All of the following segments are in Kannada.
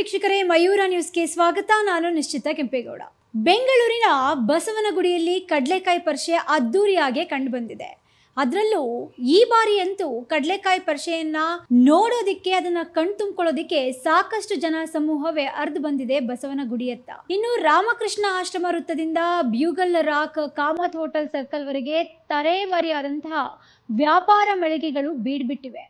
ವೀಕ್ಷಕರೇ, ಮಯೂರ ನ್ಯೂಸ್ಗೆ ಸ್ವಾಗತ. ನಾನು ನಿಶ್ಚಿತ ಕೆಂಪೇಗೌಡ. ಬೆಂಗಳೂರಿನ ಬಸವನಗುಡಿಯಲ್ಲಿ ಕಡಲೆಕಾಯಿ ಪರಿಷೆ ಅದ್ದೂರಿಯಾಗಿ ಕಂಡು ಬಂದಿದೆ. ಅದರಲ್ಲೂ ಈ ಬಾರಿ ಅಂತೂ ಕಡಲೆಕಾಯಿ ಪರಿಷೆಯನ್ನ ನೋಡೋದಿಕ್ಕೆ, ಅದನ್ನ ಕಣ್ತುಂಬಿಕೊಳ್ಳೋದಿಕ್ಕೆ ಸಾಕಷ್ಟು ಜನ ಸಮೂಹವೇ ಹರಿದು ಬಂದಿದೆ ಬಸವನಗುಡಿಯತ್ತ. ಇನ್ನು ರಾಮಕೃಷ್ಣ ಆಶ್ರಮ ವೃತ್ತದಿಂದ bugle rock Kamath hotel circle ವರೆಗೆ ತರೇವರಿಯಾದಂತಹ ವ್ಯಾಪಾರ ಮಳಿಗೆಗಳು ಬೀಡ್ಬಿಟ್ಟಿವೆ.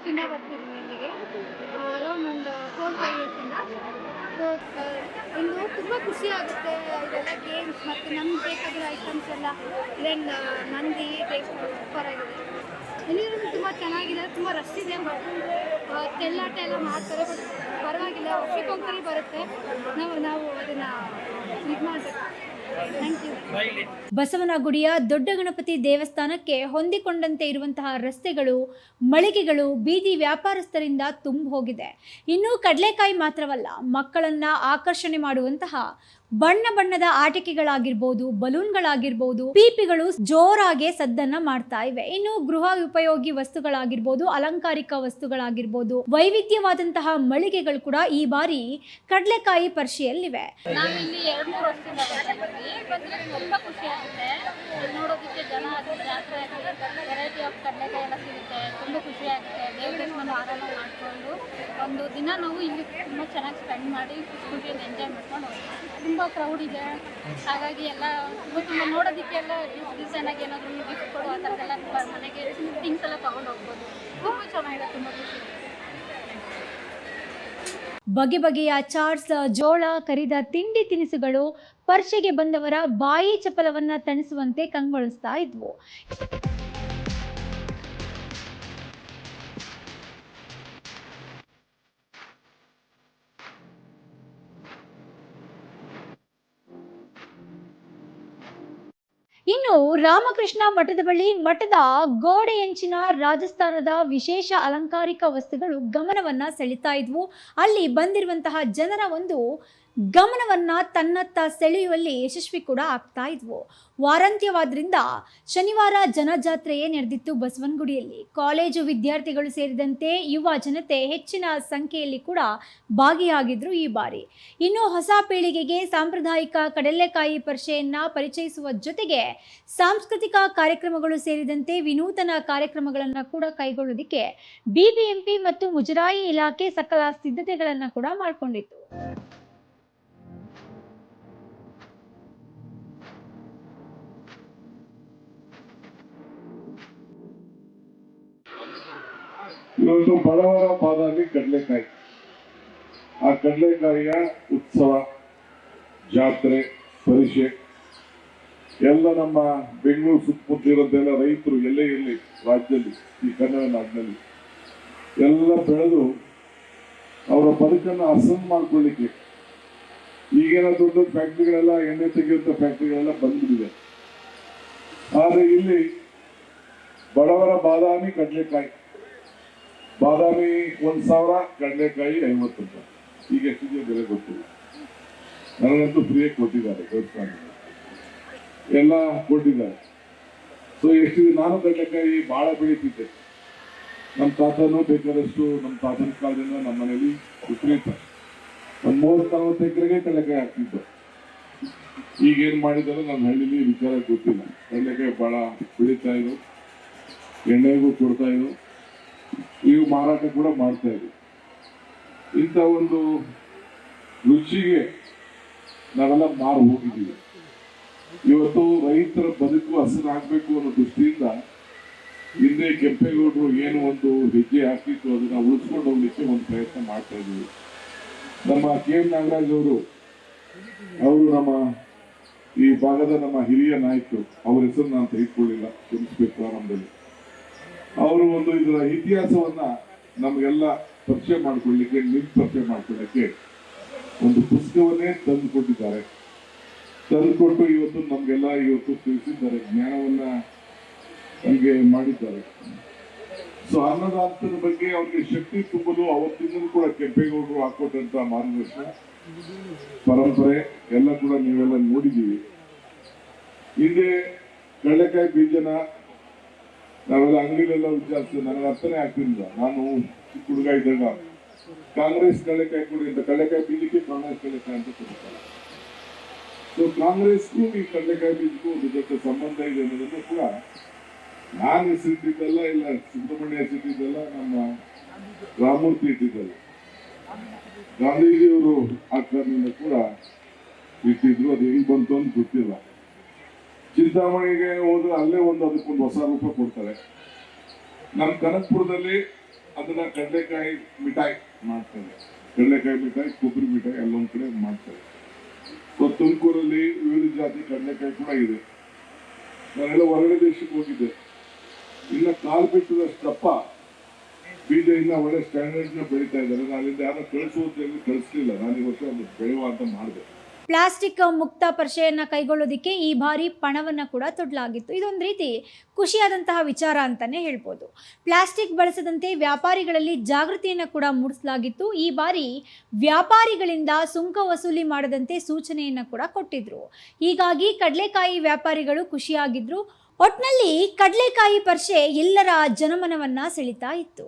ಸುಮಾರು ಬರ್ತಿದ್ವಿ ಇಲ್ಲಿಗೆ ಅರೌಂಡ್ ಒಂದು 4-5 ಇಯರ್ಸಿಂದ. ಸೊ ಇಲ್ಲಿ ತುಂಬ ಖುಷಿ ಆಗುತ್ತೆ. ಇದೆಲ್ಲ ಗೇಮ್ಸ್ ಮತ್ತು ನಮ್ಗೆ ಬೇಕಾಗಿರೋ ಐಟಮ್ಸ್ ಎಲ್ಲ ಇದೆಲ್ಲ ಮಂದಿ ಟೇಸ್ಟ್ ಸೂಪರ್ ಆಗಿದೆ. ಇಲ್ಲಿ ತುಂಬ ಚೆನ್ನಾಗಿದೆ, ತುಂಬ ರಶ್ ಇದೆ. ತೆಳ್ಳಾಟ ಎಲ್ಲ ಮಾಡ್ತಾರೆ, ಬಟ್ ಪರವಾಗಿಲ್ಲ. ವರ್ಷಕ್ಕೊಂದ್ಸರಿ ಬರುತ್ತೆ, ನಾವು ಅದನ್ನು ಇದು ಮಾಡಬೇಕು. ಬಸವನಗುಡಿಯ ದೊಡ್ಡ ಗಣಪತಿ ದೇವಸ್ಥಾನಕ್ಕೆ ಹೊಂದಿಕೊಂಡಂತೆ ಇರುವಂತಹ ರಸ್ತೆಗಳು, ಮಳಿಗೆಗಳು ಬೀದಿ ವ್ಯಾಪಾರಸ್ಥರಿಂದ ತುಂಬ ಹೋಗಿದೆ. ಇನ್ನು ಕಡಲೆಕಾಯಿ ಮಾತ್ರವಲ್ಲ, ಮಕ್ಕಳನ್ನ ಆಕರ್ಷಣೆ ಮಾಡುವಂತಹ ಬಣ್ಣ ಬಣ್ಣದ ಆಟಿಕೆಗಳಾಗಿರ್ಬೋದು, ಬಲೂನ್ಗಳಾಗಿರ್ಬೋದು, ಪೀಪಿಗಳು ಜೋರಾಗಿ ಸದ್ದನ್ನ ಮಾಡ್ತಾ ಇವೆ. ಇನ್ನು ಗೃಹ ಉಪಯೋಗಿ ವಸ್ತುಗಳಾಗಿರ್ಬೋದು, ಅಲಂಕಾರಿಕ ವಸ್ತುಗಳಾಗಿರ್ಬೋದು, ವೈವಿಧ್ಯವಾದಂತಹ ಮಳಿಗೆಗಳು ಕೂಡ ಈ ಬಾರಿ ಕಡಲೆಕಾಯಿ ಪರಿಷೆಯಲ್ಲಿವೆ. ನಾವಿಲ್ಲಿ 2-3 ವರ್ಷದಿಂದ ಬಂದ್ರೆ ತುಂಬ ಖುಷಿ ಆಗುತ್ತೆ. ನೋಡೋದಕ್ಕೆ ಜನ ಜಾತ್ರೆ ವೆರೈಟಿ ಆಫ್ ಕಡಲೆಕಾಯಿ ಎಲ್ಲ ಸಿಗುತ್ತೆ, ತುಂಬ ಖುಷಿ ಆಗುತ್ತೆ. ದೇವ್ರ ದರ್ಶನ ಆರಾಮ ಮಾಡಿಕೊಂಡು ಒಂದು ದಿನ ನಾವು ಇಲ್ಲಿ ತುಂಬ ಚೆನ್ನಾಗಿ ಸ್ಪೆಂಡ್ ಮಾಡಿ ಖುಷಿಯಿಂದ ಎಂಜಾಯ್ ಮಾಡ್ಕೊಂಡು ಹೋಗ್ತೀವಿ. ತುಂಬ ಕ್ರೌಡ್ ಇದೆ, ಹಾಗಾಗಿ ಎಲ್ಲ ತುಂಬ ನೋಡೋದಕ್ಕೆ ಎಲ್ಲ ಡಿಸೈನಾಗಿ ಏನಾದರೂ ಗಿಫ್ಟ್ ಕೊಡು ಆ ಥರದ್ದೆಲ್ಲ ಮನೆಗೆ ಥಿಂಗ್ಸ್ ಎಲ್ಲ ತೊಗೊಂಡು ಹೋಗ್ಬೋದು. ತುಂಬ ಚೆನ್ನಾಗಿದೆ, ತುಂಬ ಖುಷಿ. ಬಗೆ ಬಗೆಯ ಚಾಟ್ಸ್, ಜೋಳ ಕರಿದ ತಿಂಡಿ ತಿನಿಸುಗಳು ಪರಿಷೆಗೆ ಬಂದವರ ಬಾಯಿ ಚಪಲವನ್ನ ತಣಿಸುವಂತೆ ಕಂಗೊಳಿಸ್ತಾ ಇದ್ವು. ಇನ್ನು ರಾಮಕೃಷ್ಣ ಮಠದ ಬಳಿ ಮಠದ ಗೋಡೆಯಂಚಿನ ರಾಜಸ್ಥಾನದ ವಿಶೇಷ ಅಲಂಕಾರಿಕ ವಸ್ತುಗಳು ಗಮನವನ್ನ ಸೆಳೀತಾ ಇದ್ವು. ಅಲ್ಲಿ ಬಂದಿರುವಂತಹ ಜನರ ಒಂದು ಗಮನವನ್ನ ತನ್ನತ್ತ ಸೆಳೆಯುವಲ್ಲಿ ಯಶಸ್ವಿ ಕೂಡ ಆಗ್ತಾ ಇದ್ವು. ವಾರಾಂತ್ಯವಾದ್ರಿಂದ ಶನಿವಾರ ಜನಜಾತ್ರೆಯೇ ನಡೆದಿತ್ತು ಬಸವನಗುಡಿಯಲ್ಲಿ. ಕಾಲೇಜು ವಿದ್ಯಾರ್ಥಿಗಳು ಸೇರಿದಂತೆ ಯುವ ಜನತೆ ಹೆಚ್ಚಿನ ಸಂಖ್ಯೆಯಲ್ಲಿ ಕೂಡ ಭಾಗಿಯಾಗಿದ್ರು ಈ ಬಾರಿ. ಇನ್ನು ಹೊಸ ಪೀಳಿಗೆಗೆ ಸಾಂಪ್ರದಾಯಿಕ ಕಡಲೆಕಾಯಿ ಪರಿಷೆಯನ್ನ ಪರಿಚಯಿಸುವ ಜೊತೆಗೆ ಸಾಂಸ್ಕೃತಿಕ ಕಾರ್ಯಕ್ರಮಗಳು ಸೇರಿದಂತೆ ವಿನೂತನ ಕಾರ್ಯಕ್ರಮಗಳನ್ನು ಕೂಡ ಕೈಗೊಳ್ಳೋದಕ್ಕೆ ಬಿಬಿಎಂಪಿ ಮತ್ತು ಮುಜರಾಯಿ ಇಲಾಖೆ ಸಕಲ ಸಿದ್ಧತೆಗಳನ್ನು ಕೂಡ ಮಾಡಿಕೊಂಡಿತ್ತು. ಇವತ್ತು ಬಡವರ ಬಾದಾಮಿ ಕಡಲೆಕಾಯಿ, ಆ ಕಡಲೆಕಾಯಿಯ ಉತ್ಸವ, ಜಾತ್ರೆ, ಪರಿಷೆ ಎಲ್ಲ ನಮ್ಮ ಬೆಂಗಳೂರು ಸುತ್ತಮುತ್ತಲಿರೋದೆಲ್ಲ ರೈತರು ಎಲ್ಲೇ ಇರಲಿ ರಾಜ್ಯದಲ್ಲಿ, ಈ ಕನ್ನಡ ನಾಡಿನಲ್ಲಿ ಎಲ್ಲ ಬೆಳೆದು ಅವರ ಬದುಕನ್ನು ಹಸನು ಮಾಡ್ಕೊಳ್ಳಿಕ್ಕೆ ಈಗೇನ ದೊಡ್ಡ ಫ್ಯಾಕ್ಟ್ರಿಗಳೆಲ್ಲ, ಎಣ್ಣೆ ತೆಗೆಯುವಂಥ ಫ್ಯಾಕ್ಟ್ರಿಗಳೆಲ್ಲ ಬಂದ್ಬಿಟ್ಟಿದೆ. ಆದರೆ ಇಲ್ಲಿ ಬಡವರ ಬಾದಾಮಿ ಕಡಲೆಕಾಯಿ, ಬಾದಾಮಿ 1000, ಕಡಲೆಕಾಯಿ 50 ರೂಪಾಯಿ. ಈಗ ಎಷ್ಟಿದೆ ಬೆಲೆ ಗೊತ್ತಿಲ್ಲ, ನನಗಂತೂ ಫ್ರೀಯಾಗಿ ಕೊಟ್ಟಿದ್ದಾರೆ, ದೇವಸ್ಥಾನ ಎಲ್ಲ ಕೊಟ್ಟಿದ್ದಾರೆ. ಸೊ ಎಷ್ಟಿದೆ. ನಾನು ಕಡಲೆಕಾಯಿ ಭಾಳ ಬೆಳೀತಿದ್ದೆ. ನಮ್ಮ ತಾತನೂ ಬೇಕಾದಷ್ಟು, ನಮ್ಮ ತಾತನ ಕಾಲದಿಂದ ನಮ್ಮ ಮನೇಲಿ ವಿಪರೀತ ಒಂದು 30-40 ಎಕರೆಗೆ ಕಡಲೆಕಾಯಿ ಹಾಕ್ತಿದ್ದು. ಈಗೇನು ಮಾಡಿದ್ದಾರೆ ನಮ್ಮ ಹಳ್ಳಿಲಿ ವಿಚಾರ ಗೊತ್ತಿಲ್ಲ. ಕಡಲೆಕಾಯಿ ಭಾಳ ಬೆಳೀತಾ ಇದ್ರು, ಎಣ್ಣೆಗೂ ಕೊಡ್ತಾ ಇದ್ರು, ಇವು ಮಾರಾಟ ಕೂಡ ಮಾಡ್ತಾ ಇದ್ರು. ಇಂಥ ಒಂದು ರುಚಿಗೆ ನಾವೆಲ್ಲ ಮಾರು ಹೋಗಿದ್ದೀವಿ. ಇವತ್ತು ರೈತರ ಬದುಕು ಹಸನಾಗಬೇಕು ಅನ್ನೋ ದೃಷ್ಟಿಯಿಂದ ಹಿಂದೆ ಕೆಂಪೇಗೌಡರು ಏನು ಒಂದು ಹೆಜ್ಜೆ ಹಾಕಿತ್ತು ಅದನ್ನ ಉಳಿಸ್ಕೊಂಡು ಹೋಗ್ಲಿಕ್ಕೆ ಒಂದು ಪ್ರಯತ್ನ ಮಾಡ್ತಾ ಇದ್ದೀವಿ. ನಮ್ಮ KM ನಾಗರಾಜ್ ಅವರು ನಮ್ಮ ಈ ಭಾಗದ ನಮ್ಮ ಹಿರಿಯ ನಾಯಕರು, ಅವ್ರ ಹೆಸರು ನಾನು ತೆಗೆದುಕೊಳ್ಳಿಲ್ಲ, ಕ್ಷಮಿಸಬೇಕು ಆರಂಭದಲ್ಲಿ. ಅವರು ಒಂದು ಇದರ ಇತಿಹಾಸವನ್ನ ನಮಗೆಲ್ಲ ಪರಿಚಯ ಮಾಡಿಕೊಳ್ಳಿಕ್ಕೆ, ಪರಿಚಯ ಮಾಡಿಕೊಳ್ಳಿಕ್ಕೆ ಒಂದು ಪುಸ್ತಕವನ್ನೇ ತಂದುಕೊಟ್ಟಿದ್ದಾರೆ. ತಂದುಕೊಟ್ಟು ಇವತ್ತು ನಮಗೆಲ್ಲ ಇವತ್ತು ತಿಳಿಸಿದ್ದಾರೆ, ಜ್ಞಾನವನ್ನ ನಮಗೆ ಮಾಡಿದ್ದಾರೆ. ಸೊ ಅನ್ನದಾತದ ಬಗ್ಗೆ ಅವ್ರಿಗೆ ಶಕ್ತಿ ತುಂಬಲು ಅವತ್ತಿಂದಲೂ ಕೂಡ ಕೆಂಪೇಗೌಡರು ಹಾಕೊಟ್ಟಂತ ಮಾರ್ಗದರ್ಶನ ಪರಂಪರೆ ಎಲ್ಲ ಕೂಡ ನೀವೆಲ್ಲ ನೋಡಿದೀವಿ. ಹಿಂದೆ ಕಡಲೆಕಾಯಿ ಬೀಜನ ನಾವೆಲ್ಲ ಅಂಗಡಿಲೆಲ್ಲ ವಿಚಾರಿಸ್ತೀವಿ, ನನಗೆ ಅರ್ಥನೇ ಆಗ್ತಿರ್ಲಿಲ್ಲ. ನಾನು ಚಿಕ್ಕ ಹುಡುಗ ಇದ್ದಾಗ ಕಾಂಗ್ರೆಸ್ ಕಡಲೆಕಾಯಿ ಕೊಡಿ ಅಂತ, ಕಡಲೆಕಾಯಿ ಬೀಜಕ್ಕೆ ಕಾಂಗ್ರೆಸ್ ಕಡಲೆಕಾಯಿ ಅಂತ ಕೊಡ್ತಾರೆ. ಸೊ ಕಾಂಗ್ರೆಸ್ಗೂ ಈ ಕಡಲೆಕಾಯಿ ಬೀಜಕ್ಕೂ ಒಂದು ದೊಡ್ಡ ಸಂಬಂಧ ಇದೆ ಅನ್ನೋದನ್ನು ಕೂಡ ನಾನು ಹೆಸರಿಟ್ಟಿದ್ದಲ್ಲ, ಇಲ್ಲ ಸುಬ್ರಹ್ಮಣ್ಯ ಹೆಸರಿಟ್ಟಿದ್ದಲ್ಲ, ನಮ್ಮ ರಾಮಮೂರ್ತಿ ಇಟ್ಟಿದ್ದಲ್ಲ, ಗಾಂಧೀಜಿಯವರು ಆ ಕಾರಣದಿಂದ ಕೂಡ ಇಟ್ಟಿದ್ರು. ಅದು ಹೇಗೆ ಬಂತು ಅಂತ ಗೊತ್ತಿಲ್ಲ. ಚಿಂತಾಮಣಿಗೆ ಹೋದ್ರೆ ಅಲ್ಲೇ ಅದಕ್ಕೊಂದು ಹೊಸ ರೂಪ ಕೊಡ್ತಾರೆ. ನಮ್ಮ ಕನಕಪುರದಲ್ಲಿ ಅದನ್ನ ಕಡಲೆಕಾಯಿ ಮಿಠಾಯಿ ಮಾಡ್ತಾರೆ. ಕಡಲೆಕಾಯಿ ಮಿಠಾಯಿ, ಕೊಬ್ಬರಿ ಮಿಠಾಯಿ ಎಲ್ಲೊಂದ್ ಕಡೆ ಮಾಡ್ತಾರೆ. ಸೊ ತುಮಕೂರಲ್ಲಿ ವಿವಿಧ ಜಾತಿ ಕಡಲೆಕಾಯಿ ಕೂಡ ಇದೆ. ನಾನೆಲ್ಲ ಹೊರಗಡೆ ದೇಶಕ್ಕೆ ಹೋಗಿದ್ದೆ. ಇನ್ನ ಕಾಲು ಬಿಟ್ಟದಷ್ಟು ದಪ್ಪ ಬೀಜ ಇನ್ನ ಒಳ್ಳೆ ಸ್ಟ್ಯಾಂಡರ್ಡ್ ನ ಬೆಳೀತಾ ಇದ್ದಾರೆ. ಅಲ್ಲಿಂದ ಯಾರೋ ಕಳಿಸುವಂತ ಕಳಿಸ್ಲಿಲ್ಲ. ನಾನು ಈ ವರ್ಷ ಅದು ಬೆಳೆಯುವ ಅಂತ ಮಾಡಿದೆ. ಪ್ಲಾಸ್ಟಿಕ್ ಮುಕ್ತ ಪರಿಷೆಯನ್ನ ಕೈಗೊಳ್ಳೋದಕ್ಕೆ ಈ ಬಾರಿ ಪಣವನ್ನ ಕೂಡ ತೊಡಲಾಗಿತ್ತು. ಇದೊಂದು ರೀತಿ ಖುಷಿಯಾದಂತಹ ವಿಚಾರ ಅಂತಾನೆ ಹೇಳ್ಬೋದು. ಪ್ಲಾಸ್ಟಿಕ್ ಬಳಸದಂತೆ ವ್ಯಾಪಾರಿಗಳಲ್ಲಿ ಜಾಗೃತಿಯನ್ನು ಕೂಡ ಮೂಡಿಸಲಾಗಿತ್ತು. ಈ ಬಾರಿ ವ್ಯಾಪಾರಿಗಳಿಂದ ಸುಂಕ ವಸೂಲಿ ಮಾಡದಂತೆ ಸೂಚನೆಯನ್ನು ಕೂಡ ಕೊಟ್ಟಿದ್ರು. ಹೀಗಾಗಿ ಕಡಲೆಕಾಯಿ ವ್ಯಾಪಾರಿಗಳು ಖುಷಿಯಾಗಿದ್ರು. ಒಟ್ನಲ್ಲಿ ಕಡಲೆಕಾಯಿ ಪರಿಷೆ ಎಲ್ಲರ ಜನಮನವನ್ನ ಸೆಳಿತಾ ಇತ್ತು.